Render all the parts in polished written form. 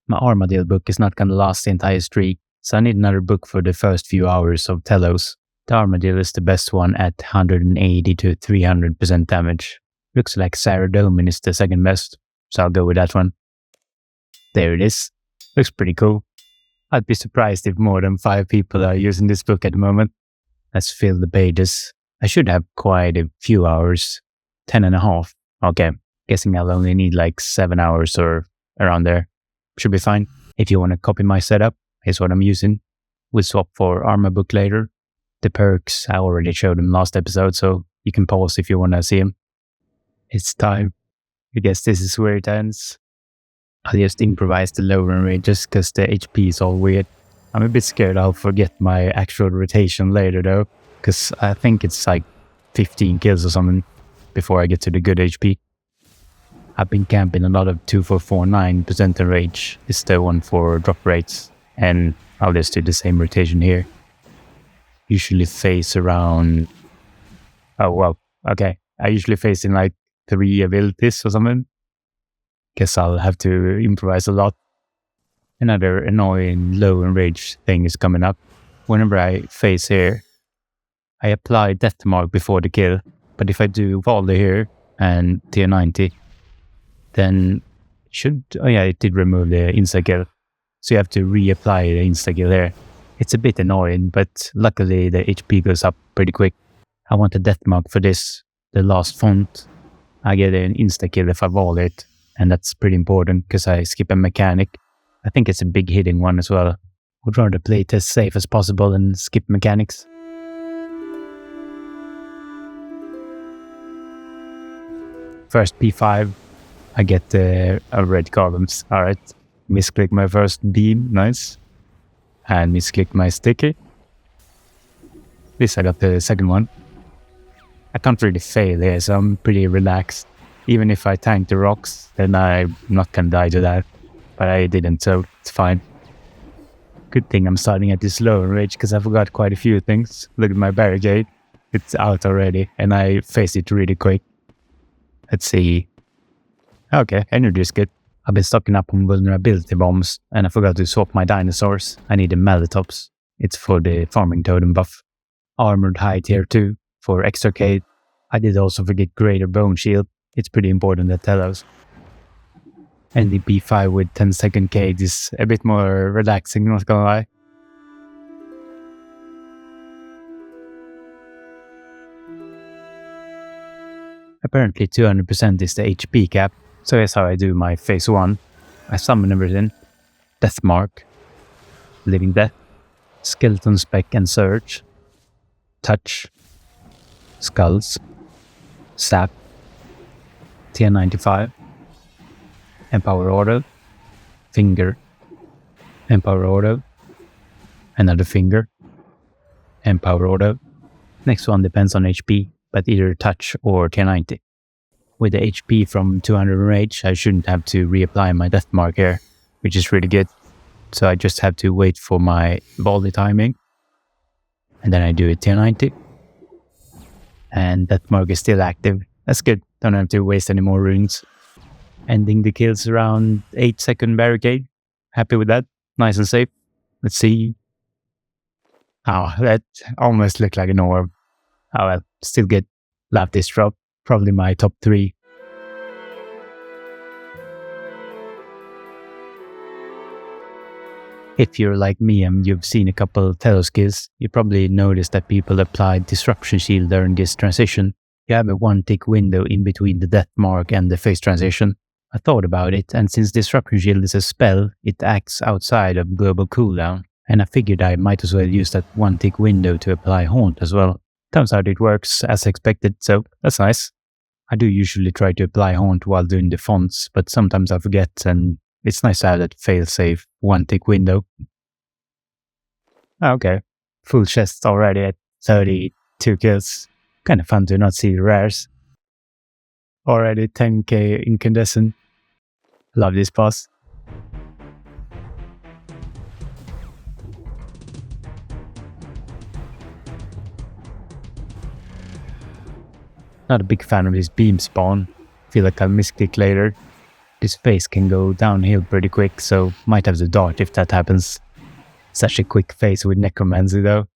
My Armadale book is not going to last the entire streak, so I need another book for the first few hours of TELOS. The Armadale is the best one at 180 to 300% damage. Looks like Saradomin is the second best, so I'll go with that one. There it is. Looks pretty cool. I'd be surprised if more than 5 people are using this book at the moment. Let's fill the pages. I should have quite a few hours. 10.5. Okay, guessing I'll only need like 7 hours or around there. Should be fine. If you want to copy my setup, here's what I'm using. We'll swap for Armor book later. The perks, I already showed them last episode, so you can pause if you want to see them. It's time. I guess this is where it ends. I'll just improvise the lower range just because the HP is all weird. I'm a bit scared I'll forget my actual rotation later though, because I think it's like 15 kills or something before I get to the good HP. I've been camping a lot of 2449% rage is the one for drop rates, and I'll just do the same rotation here. Usually face around... I usually face in like 3 abilities or something. Guess I'll have to improvise a lot. Another annoying low enrage thing is coming up. Whenever I face here, I apply death mark before the kill, but if I do Valder here and tier 90, then it did remove the insta-kill. So you have to reapply the insta-kill here. It's a bit annoying, but luckily the HP goes up pretty quick. I want a death mark for this, the last font. I get an insta-kill if I wall it, and that's pretty important because I skip a mechanic. I think it's a big hitting one as well. Would rather play it as safe as possible and skip mechanics. First P5, I get a red columns. Alright, misclick my first beam, nice. And misclick my sticky. At least I got the second one. I can't really fail here, so I'm pretty relaxed. Even if I tank the rocks, then I'm not gonna die to that. But I didn't, so it's fine. Good thing I'm starting at this low range because I forgot quite a few things. Look at my barricade. It's out already, and I faced it really quick. Let's see. Okay, energy is good. I've been stocking up on vulnerability bombs, and I forgot to swap my dinosaurs. I need the Melatops. It's for the farming totem buff. Armored high tier 2 for extra K. I did also forget greater bone shield. It's pretty important at TELOS. And the B5 with 10-second K is a bit more relaxing, not gonna lie. Apparently 200% is the HP cap, so here's how I do my phase 1. I summon everything. Death Mark, Living Death, Skeleton Spec and Surge, Touch, Skulls, Sap, tier 95, Empower Auto, Finger, Empower Auto, another Finger, Empower Auto. Next one depends on HP, but either Touch or tier 90. With the HP from 200 rage, I shouldn't have to reapply my Death Mark here, which is really good. So I just have to wait for my volley timing, and then I do it tier 90. And Death Mark is still active. That's good, don't have to waste any more runes. Ending the kills around 8-second barricade. Happy with that, nice and safe. Let's see. Oh, that almost looked like an orb. Oh well, still good. Love this drop, probably my top 3. If you're like me and you've seen a couple TELOS kills, you probably noticed that people applied Disruption Shield during this transition. You have a 1-tick window in between the Death Mark and the phase transition. I thought about it, and since Disruption Shield is a spell, it acts outside of global cooldown, and I figured I might as well use that 1-tick window to apply Haunt as well. Turns out it works as expected, so that's nice. I do usually try to apply Haunt while doing the fonts, but sometimes I forget, and it's nice to have that fail-safe 1-tick window. Okay, full chest already at 32 kills. Kinda fun to not see rares. Already 10k incandescent. Love this boss. Not a big fan of this beam spawn. Feel like I'll misclick later. This phase can go downhill pretty quick, so might have to dart if that happens. Such a quick phase with Necromancy though.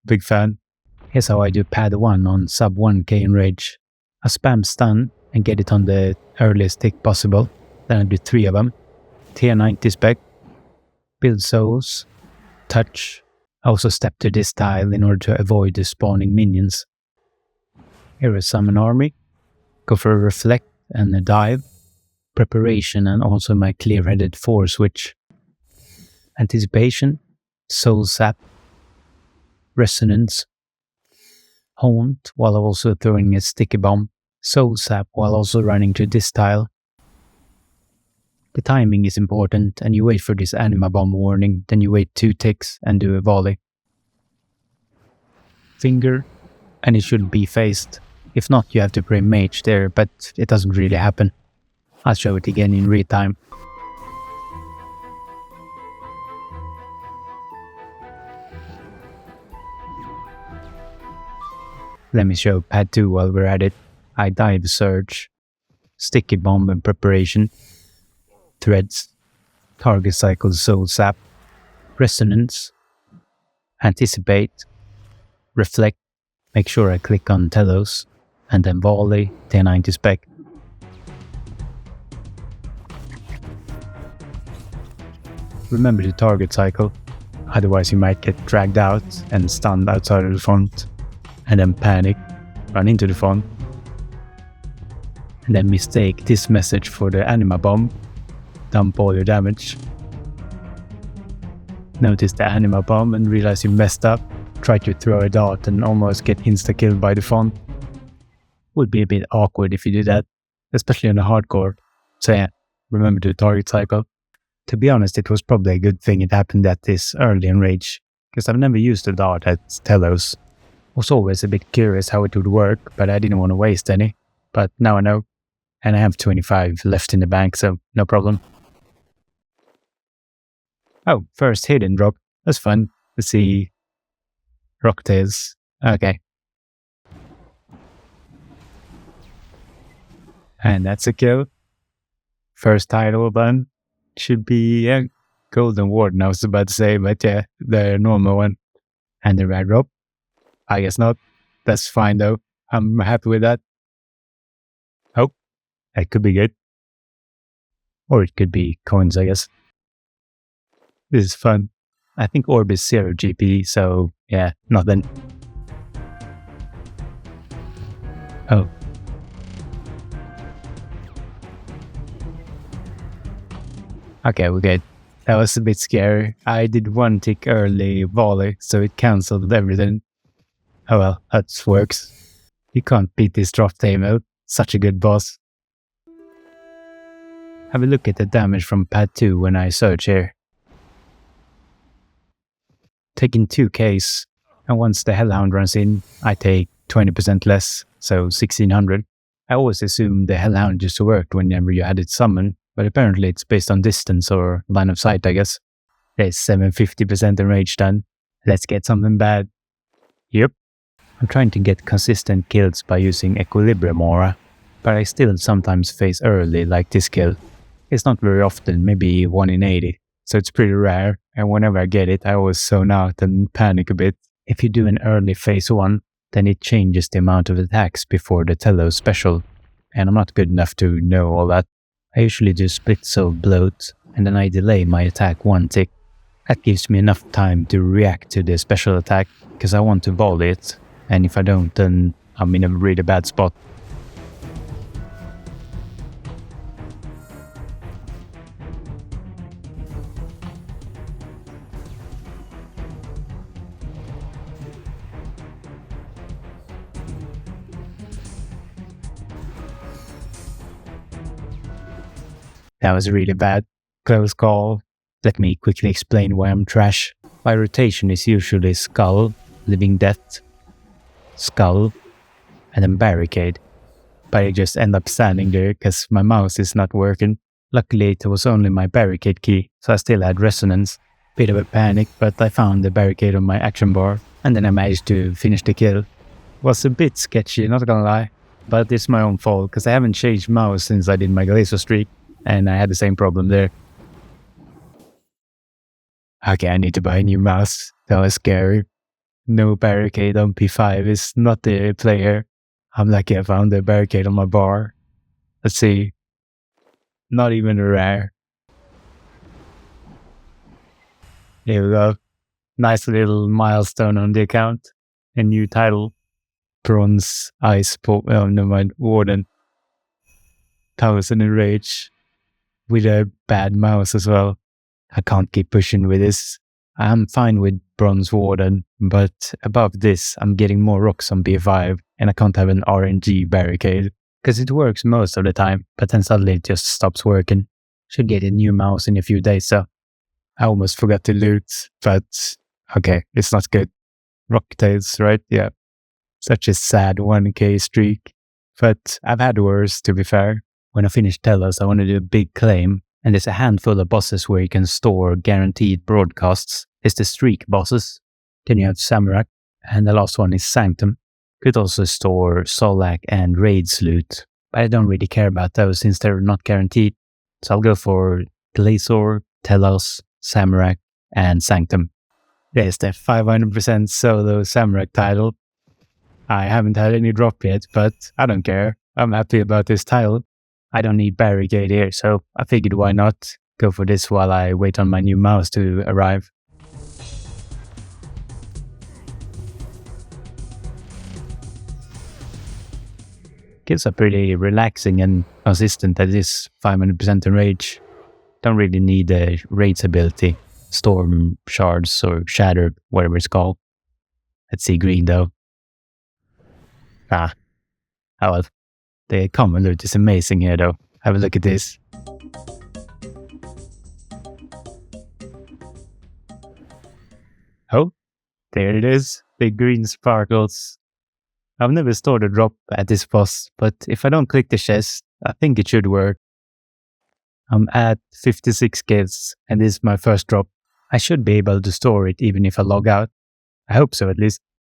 Big fan. Here's how I do pad 1 on sub 1k in rage. I spam stun and get it on the earliest tick possible. Then I do 3 of them. Tier 90 spec. Build souls. Touch. I also step to this tile in order to avoid the spawning minions. Here is summon army. Go for a reflect and a dive. Preparation and also my clear-headed 4 switch. Anticipation. Soul sap. Resonance. Haunt while also throwing a sticky bomb. Soul sap while also running to this tile. The timing is important and you wait for this anima bomb warning, then you wait 2 ticks and do a volley. Finger, and it should be phased. If not, you have to pray mage there, but it doesn't really happen. I'll show it again in real time. Let me show pad 2 while we're at it. I dive surge, sticky bomb in preparation, threads, target cycle soul sap, resonance, anticipate, reflect, make sure I click on TELOS, and then volley, tier 90 spec. Remember the target cycle, otherwise you might get dragged out and stunned outside of the font, and then panic, run into the font, and then mistake this message for the anima bomb, dump all your damage. Notice the anima bomb and realize you messed up, try to throw a dart and almost get insta-killed by the font. Would be a bit awkward if you do that, especially on a hardcore. So yeah, remember the target cycle. To be honest, it was probably a good thing it happened at this early in Rage, because I've never used a dart at TELOS. Was always a bit curious how it would work, but I didn't want to waste any. But now I know, and I have 25 left in the bank, so no problem. Oh, first hidden drop. That's fun. Let's see. Rocktails. Okay. And that's a kill. First title done. Should be a golden warden, I was about to say, but yeah, the normal one. And the red drop. I guess not. That's fine though. I'm happy with that. Oh, that could be good. Or it could be coins, I guess. This is fun. I think orb is 0 GP, so yeah, nothing. Oh. Okay, we're good. That was a bit scary. I did 1 tick early volley, so it cancelled everything. Oh well, that works. You can't beat this drop Tamo. Such a good boss. Have a look at the damage from pad 2 when I search here. Taking 2Ks, and once the Hellhound runs in, I take 20% less, so 1600. I always assumed the Hellhound just worked whenever you had it summoned, but apparently it's based on distance or line of sight, I guess. There's 750% enraged done. Let's get something bad. Yep. I'm trying to get consistent kills by using Equilibrium Aura, but I still sometimes face early like this kill. It's not very often, maybe 1 in 80, so it's pretty rare, and whenever I get it I always zone out and panic a bit. If you do an early phase 1, then it changes the amount of attacks before the TELOS special, and I'm not good enough to know all that. I usually do split soul bloat, and then I delay my attack 1 tick. That gives me enough time to react to the special attack, because I want to volley it, and if I don't, then I'm in a really bad spot. That was really bad. Close call. Let me quickly explain why I'm trash. My rotation is usually Skull, Living Death, Skull, and then Barricade. But I just end up standing there because my mouse is not working. Luckily it was only my Barricade key, so I still had Resonance. Bit of a panic, but I found the Barricade on my action bar, and then I managed to finish the kill. Was a bit sketchy, not gonna lie, but it's my own fault because I haven't changed mouse since I did my Glacier streak. and I had the same problem there. Okay, I need to buy a new mouse. That was scary. No barricade on P5 is not the player. I'm lucky I found the barricade on my bar. Let's see. Not even a rare. Here we go. Nice little milestone on the account. A new title. Bronze Ice no mind, Warden. 1000 in rage. With a bad mouse as well. I can't keep pushing with this. I'm fine with Bronze Warden, but above this, I'm getting more rocks on B5, and I can't have an RNG barricade. Because it works most of the time, but then suddenly it just stops working. Should get a new mouse in a few days, so I almost forgot to loot, but okay, it's not good. Rocktails, right? Yeah. Such a sad 1k streak. But I've had worse, to be fair. When I finish TELOS, I want to do a big claim, and there's a handful of bosses where you can store guaranteed broadcasts. It's the streak bosses. Then you have Samurai, and the last one is Sanctum. Could also store Solak and Raids loot, but I don't really care about those since they're not guaranteed. So I'll go for Glazor, Telos, Samurai, and Sanctum. There's the 500% solo Samurai title. I haven't had any drop yet, but I don't care. I'm happy about this title. I don't need barricade here, so I figured why not go for this while I wait on my new mouse to arrive. Kills are pretty relaxing and consistent at this 500% in rage. Don't really need a raids ability, storm shards or shattered, whatever it's called. Let's see green though. Oh well. The common loot is amazing here though. Have a look at this. Oh, there it is. The green sparkles. I've never stored a drop at this boss, but if I don't click the chest, I think it should work. I'm at 56 kills, and this is my first drop. I should be able to store it even if I log out. I hope so at least.